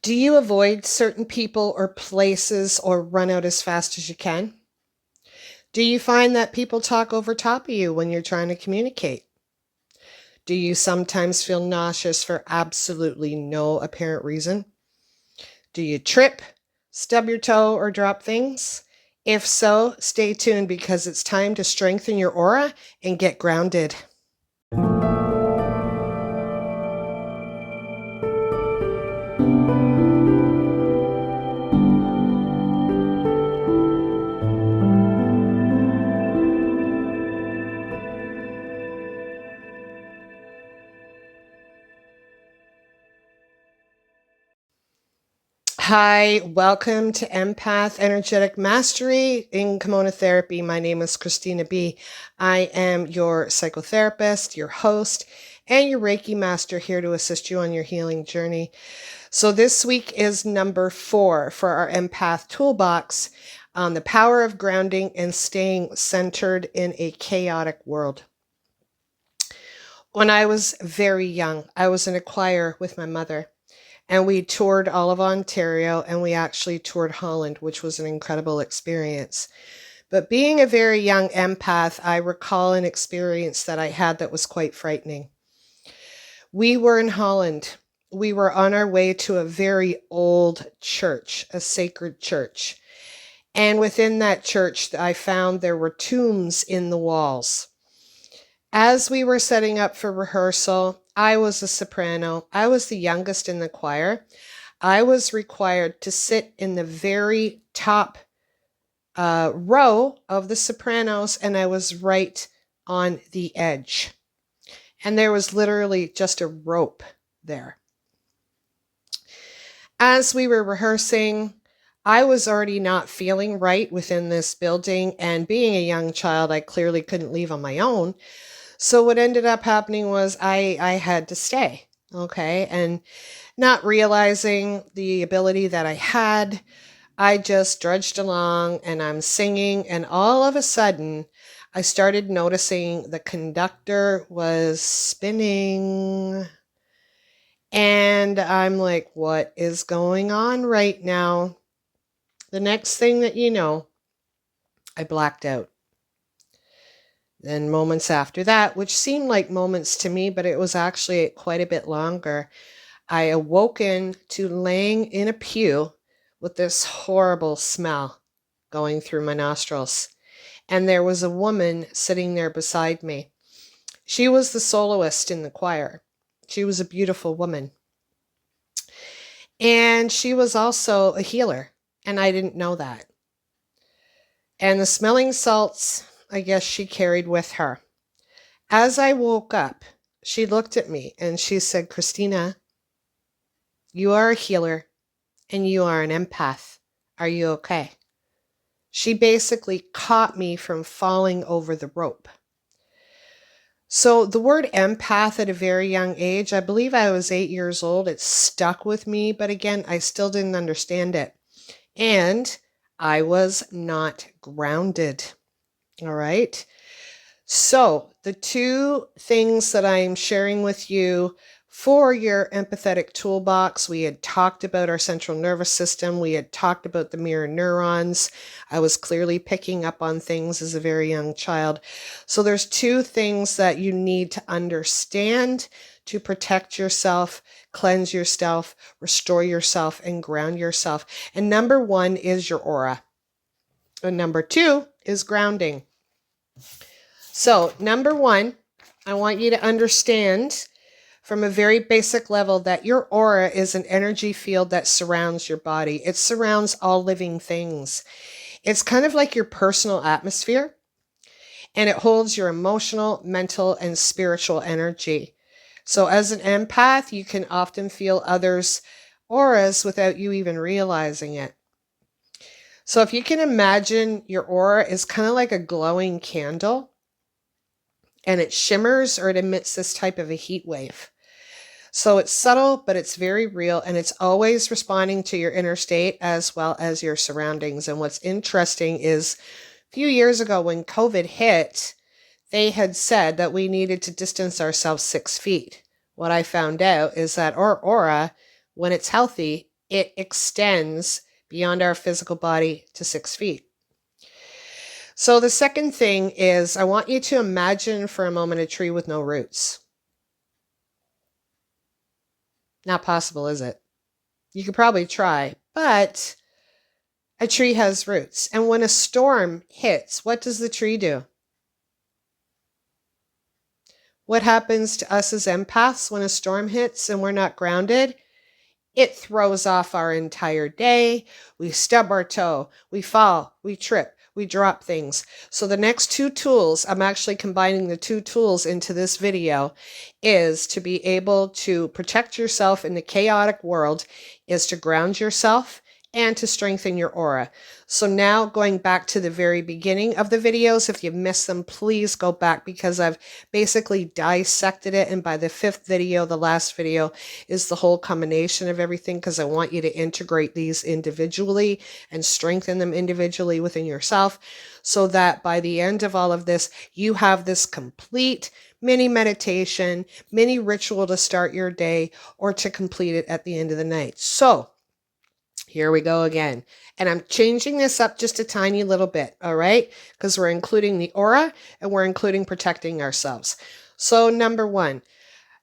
Do you avoid certain people or places or run out as fast as you can? Do you find that people talk over top of you when you're trying to communicate? Do you sometimes feel nauseous for absolutely no apparent reason? Do you trip, stub your toe, or drop things? If so, stay tuned because it's time to strengthen your aura and get grounded. Hi, welcome to Empath Energetic Mastery in Kamona Therapy. My name is Christina B. I am your psychotherapist, your host, and your Reiki master here to assist you on your healing journey. So this week is number 4 for our Empath Toolbox on the power of grounding and staying centered in a chaotic world. When I was very young, I was in a choir with my mother. And we toured all of Ontario, and we actually toured Holland, which was an incredible experience. But being a very young empath, I recall an experience that I had that was quite frightening. We were in Holland. We were on our way to a very old church, a sacred church. And within that church, I found there were tombs in the walls. As we were setting up for rehearsal, I was a soprano. I was the youngest in the choir. I was required to sit in the very top row of the sopranos, and I was right on the edge. And there was literally just a rope there. As we were rehearsing, I was already not feeling right within this building, and being a young child, I clearly couldn't leave on my own. So what ended up happening was I had to stay, okay? And not realizing the ability that I had, I just drudged along and I'm singing, and all of a sudden I started noticing the conductor was spinning. And I'm like, what is going on right now? The next thing that you know, I blacked out. Then moments after that, which seemed like moments to me, but it was actually quite a bit longer, I awoken to laying in a pew with this horrible smell going through my nostrils. And there was a woman sitting there beside me. She was the soloist in the choir. She was a beautiful woman. And she was also a healer, and I didn't know that. And the smelling salts, I guess she carried with her. As I woke up, she looked at me and she said, Christina, you are a healer and you are an empath. Are you okay? She basically caught me from falling over the rope. So the word empath at a very young age, I believe I was 8 years old. It stuck with me, but again, I still didn't understand it. And I was not grounded. All right. So the two things that I'm sharing with you for your empathetic toolbox, we had talked about our central nervous system. We had talked about the mirror neurons. I was clearly picking up on things as a very young child. So there's two things that you need to understand to protect yourself, cleanse yourself, restore yourself, and ground yourself. And number 1 is your aura. And number 2 is grounding. So, number 1, I want you to understand from a very basic level that your aura is an energy field that surrounds your body. It surrounds all living things. It's kind of like your personal atmosphere, and it holds your emotional, mental, and spiritual energy. So, as an empath, you can often feel others' auras without you even realizing it. So, if you can imagine your aura is kind of like a glowing candle, and it shimmers or it emits this type of a heat wave. So it's subtle, but it's very real, and it's always responding to your inner state as well as your surroundings. And what's interesting is a few years ago when COVID hit, they had said that we needed to distance ourselves 6 feet. What I found out is that our aura, when it's healthy, it extends beyond our physical body to 6 feet. So the second thing is I want you to imagine for a moment a tree with no roots. Not possible, is it? You could probably try, but a tree has roots. And when a storm hits, what does the tree do? What happens to us as empaths when a storm hits and we're not grounded? It throws off our entire day. We stub our toe, we fall, we trip, we drop things. So the next two tools, I'm actually combining the two tools into this video, is to be able to protect yourself in the chaotic world, is to ground yourself and to strengthen your aura. So now going back to the very beginning of the videos, if you missed them, please go back because I've basically dissected it. And by the 5th video, the last video, is the whole combination of everything because I want you to integrate these individually and strengthen them individually within yourself so that by the end of all of this, you have this complete mini meditation, mini ritual to start your day or to complete it at the end of the night. So here we go again. And I'm changing this up just a tiny little bit, all right? Because we're including the aura and we're including protecting ourselves. So number 1,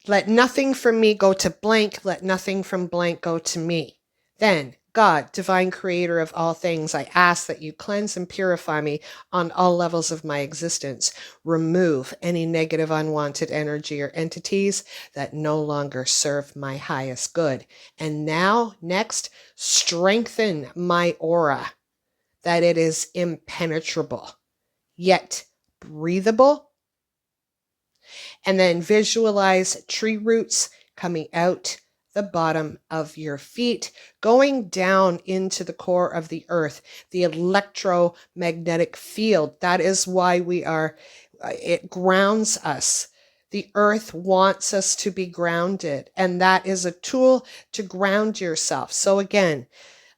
let nothing from me go to blank. Let nothing from blank go to me. Then, God, divine creator of all things, I ask that you cleanse and purify me on all levels of my existence. Remove any negative, unwanted energy or entities that no longer serve my highest good. And now, next, strengthen my aura, that it is impenetrable, yet breathable. And then visualize tree roots coming out the bottom of your feet, going down into the core of the earth, the electromagnetic field. That is why it grounds us. The earth wants us to be grounded, and that is a tool to ground yourself. So again,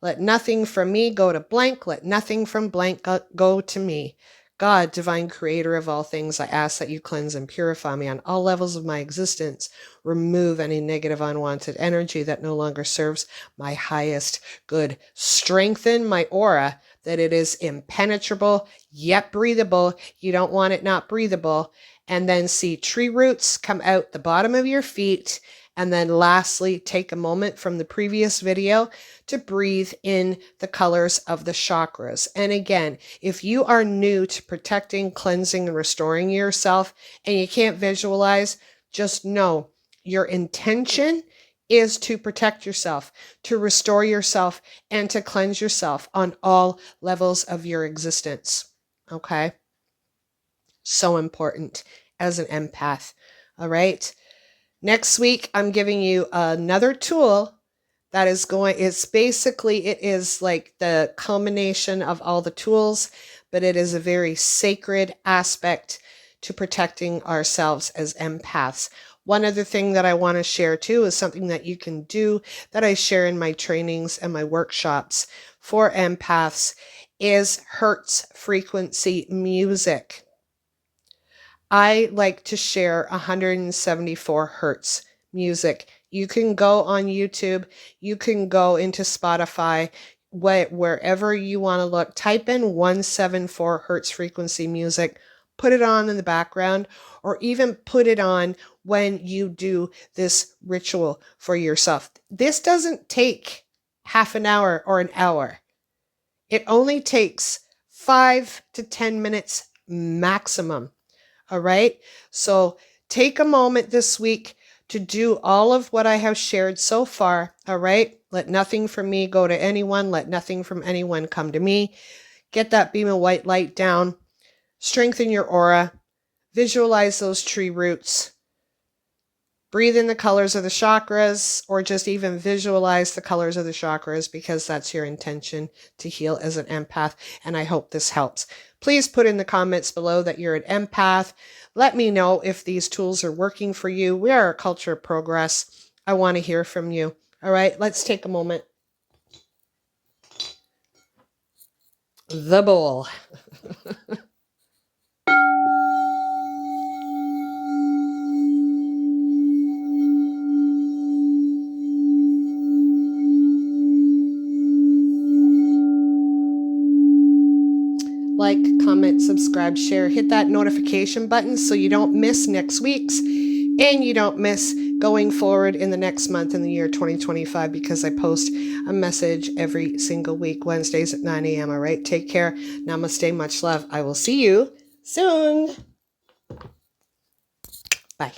let nothing from me go to blank. Let nothing from blank go to me. God, divine creator of all things, I ask that you cleanse and purify me on all levels of my existence. Remove any negative, unwanted energy that no longer serves my highest good. Strengthen my aura, that it is impenetrable, yet breathable. You don't want it not breathable. And then see tree roots come out the bottom of your feet. And then lastly, take a moment from the previous video to breathe in the colors of the chakras. And again, if you are new to protecting, cleansing, and restoring yourself, and you can't visualize, just know your intention is to protect yourself, to restore yourself, and to cleanse yourself on all levels of your existence. Okay? So important as an empath. All right? Next week, I'm giving you another tool that is it is like the culmination of all the tools, but it is a very sacred aspect to protecting ourselves as empaths. One other thing that I want to share too is something that you can do that I share in my trainings and my workshops for empaths is Hertz frequency music. I like to share 174 hertz music. You can go on YouTube, you can go into Spotify, wherever you want to look, type in 174 hertz frequency music, put it on in the background, or even put it on when you do this ritual for yourself. This doesn't take half an hour or an hour. It only takes 5 to 10 minutes maximum. All right. So take a moment this week to do all of what I have shared so far. All right. Let nothing from me go to anyone. Let nothing from anyone come to me. Get that beam of white light down. Strengthen your aura. Visualize those tree roots. Breathe in the colors of the chakras, or just even visualize the colors of the chakras because that's your intention to heal as an empath. And I hope this helps. Please put in the comments below that you're an empath. Let me know if these tools are working for you. We are a culture of progress. I want to hear from you. All right, let's take a moment. The bowl. like, comment, subscribe, share, hit that notification button so you don't miss next week's and you don't miss going forward in the next month in the year 2025, because I post a message every single week, Wednesdays at 9 a.m. All right, take care. Namaste, much love. I will see you soon. Bye.